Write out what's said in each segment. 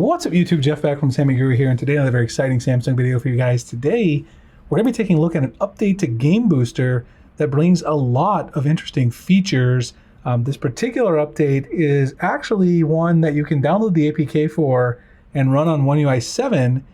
What's up YouTube, Jeff back from Sammy Guru here, and today another very exciting Samsung video for you guys. Today, we're going to be taking a look at an update to Game Booster that brings a lot of interesting features. This particular update is actually one that you can download the APK for and run on One UI 7.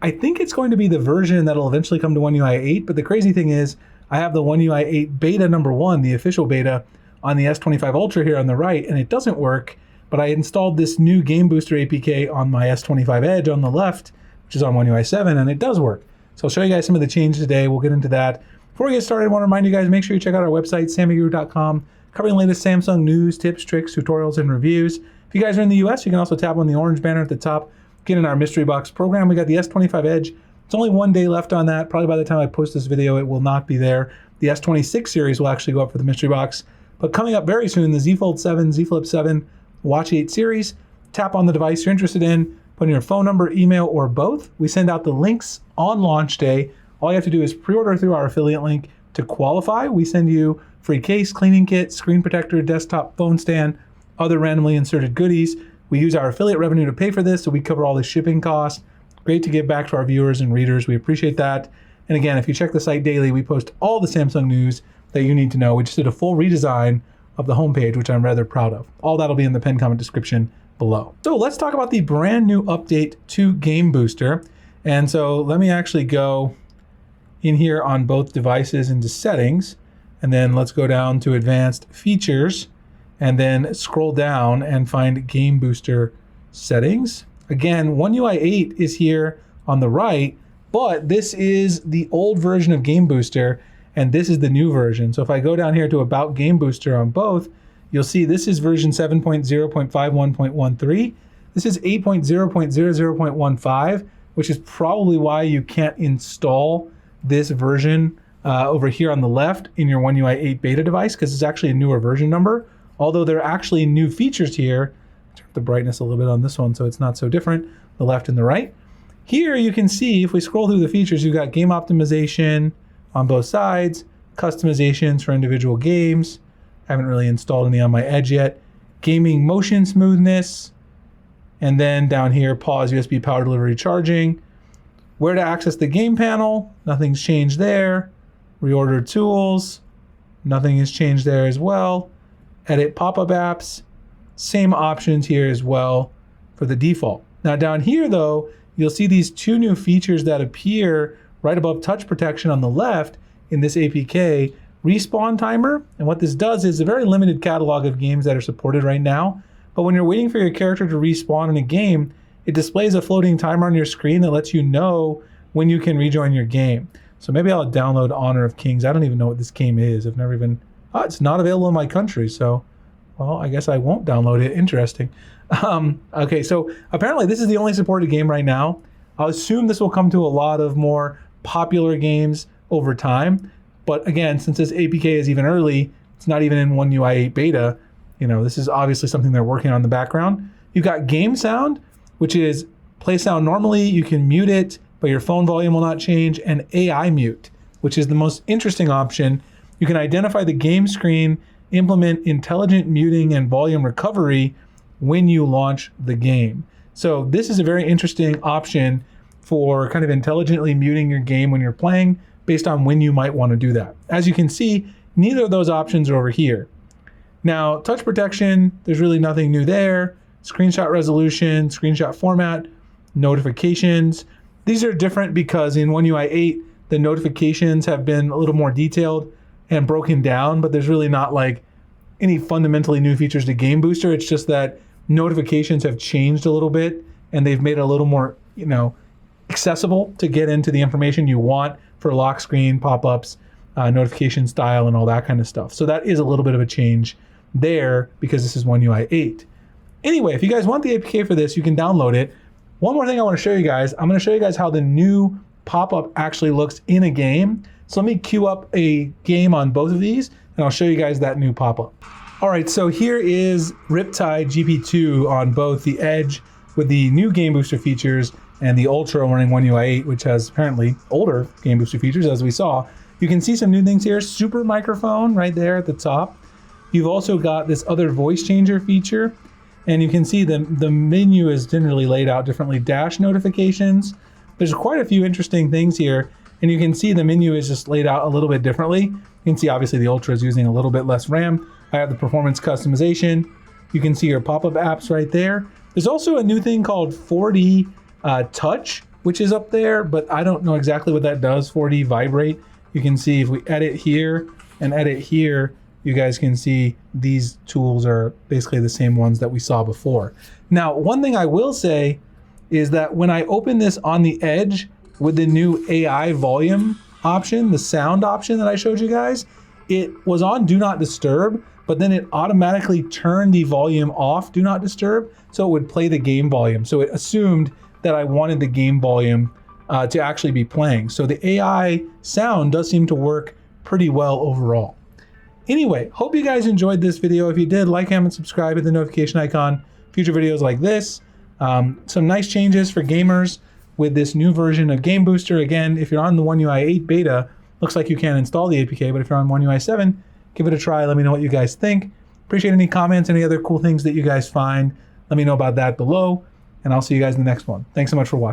I think it's going to be the version that'll eventually come to One UI 8, but the crazy thing is, I have the One UI 8 beta number 1, the official beta, on the S25 Ultra here on the right, and it doesn't work. But I installed this new Game Booster APK on my S25 Edge on the left, which is on One UI 7, and it does work. So I'll show you guys some of the changes today. We'll get into that. Before we get started, I want to remind you guys, make sure you check out our website, sammyguru.com, covering the latest Samsung news, tips, tricks, tutorials, and reviews. If you guys are in the US, you can also tap on the orange banner at the top, get in our mystery box program. We got the S25 Edge. It's only one day left on that. Probably by the time I post this video, it will not be there. The S26 series will actually go up for the mystery box. But coming up very soon, the Z Fold 7, Z Flip 7, Watch 8 series. Tap on the device you're interested in, put in your phone number, email, or both. We send out the links on launch day. All you have to do is pre-order through our affiliate link to qualify. We send you free case, cleaning kit, screen protector, desktop, phone stand, other randomly inserted goodies. We use our affiliate revenue to pay for this, so we cover all the shipping costs. Great to give back to our viewers and readers. We appreciate that. And again, if you check the site daily, we post all the Samsung news that you need to know. We just did a full redesign of the homepage, which I'm rather proud of. All that'll be in the pinned comment description below. So let's talk about the brand new update to Game Booster. And so let me actually go in here on both devices into settings, and then let's go down to advanced features, and then scroll down and find Game Booster settings. Again, One UI 8 is here on the right, but this is the old version of Game Booster, and this is the new version. So if I go down here to About Game Booster on both, you'll see this is version 7.0.51.13. This is 8.0.00.15, which is probably why you can't install this version over here on the left in your One UI 8 beta device, because it's actually a newer version number. Although there are actually new features here. Turn up the brightness a little bit on this one so it's not so different, the left and the right. Here you can see, if we scroll through the features, you've got game optimization on both sides, customizations for individual games. Haven't really installed any on my Edge yet. Gaming motion smoothness. And then down here, pause USB power delivery charging. Where to access the game panel, nothing's changed there. Reorder tools, nothing has changed there as well. Edit pop-up apps, same options here as well for the default. Now down here though, you'll see these two new features that appear right above touch protection on the left in this APK, respawn timer. And what this does is a very limited catalog of games that are supported right now. But when you're waiting for your character to respawn in a game, it displays a floating timer on your screen that lets you know when you can rejoin your game. So maybe I'll download Honor of Kings. I don't even know what this game is. I've never even, it's not available in my country. So, well, I guess I won't download it. Interesting. Okay, so apparently this is the only supported game right now. I'll assume this will come to a lot of more popular games over time. But again, since this APK is even early, it's not even in One UI 8 beta. You know, this is obviously something they're working on in the background. You've got game sound, which is play sound normally. You can mute it, but your phone volume will not change. And AI mute, which is the most interesting option. You can identify the game screen, implement intelligent muting and volume recovery when you launch the game. So this is a very interesting option for kind of intelligently muting your game when you're playing based on when you might want to do that. As you can see, neither of those options are over here. Now, touch protection, there's really nothing new there. Screenshot resolution, screenshot format, notifications. These are different because in One UI 8, the notifications have been a little more detailed and broken down, but there's really not like any fundamentally new features to Game Booster. It's just that notifications have changed a little bit and they've made it a little more, accessible to get into the information you want for lock screen, pop-ups, notification style, and all that kind of stuff. So that is a little bit of a change there because this is One UI 8. Anyway, if you guys want the APK for this, you can download it. One more thing I want to show you guys. I'm going to show you guys how the new pop-up actually looks in a game. So let me queue up a game on both of these, and I'll show you guys that new pop-up. All right, so here is Riptide GP2 on both the Edge with the new Game Booster features and the Ultra running One UI 8, which has apparently older Game Booster features, as we saw. You can see some new things here. Super microphone right there at the top. You've also got this other voice changer feature. And you can see the menu is generally laid out differently. Dash notifications. There's quite a few interesting things here. And you can see the menu is just laid out a little bit differently. You can see obviously the Ultra is using a little bit less RAM. I have the performance customization. You can see your pop-up apps right there. There's also a new thing called 4D Touch, which is up there, but I don't know exactly what that does. 4D Vibrate. You can see if we edit here and edit here, you guys can see these tools are basically the same ones that we saw before. Now, one thing I will say is that when I open this on the edge with the new AI volume option, the sound option that I showed you guys, it was on Do Not Disturb, but then it automatically turned the volume off Do Not Disturb, so it would play the game volume. So it assumed that I wanted the game volume to actually be playing. So the AI sound does seem to work pretty well overall. Anyway, hope you guys enjoyed this video. If you did, like, comment, subscribe, hit the notification icon. Future videos like this. Some nice changes for gamers with this new version of Game Booster. Again, if you're on the One UI 8 beta, looks like you can't install the APK, but if you're on One UI 7, give it a try. Let me know what you guys think. Appreciate any comments, any other cool things that you guys find. Let me know about that below, and I'll see you guys in the next one. Thanks so much for watching.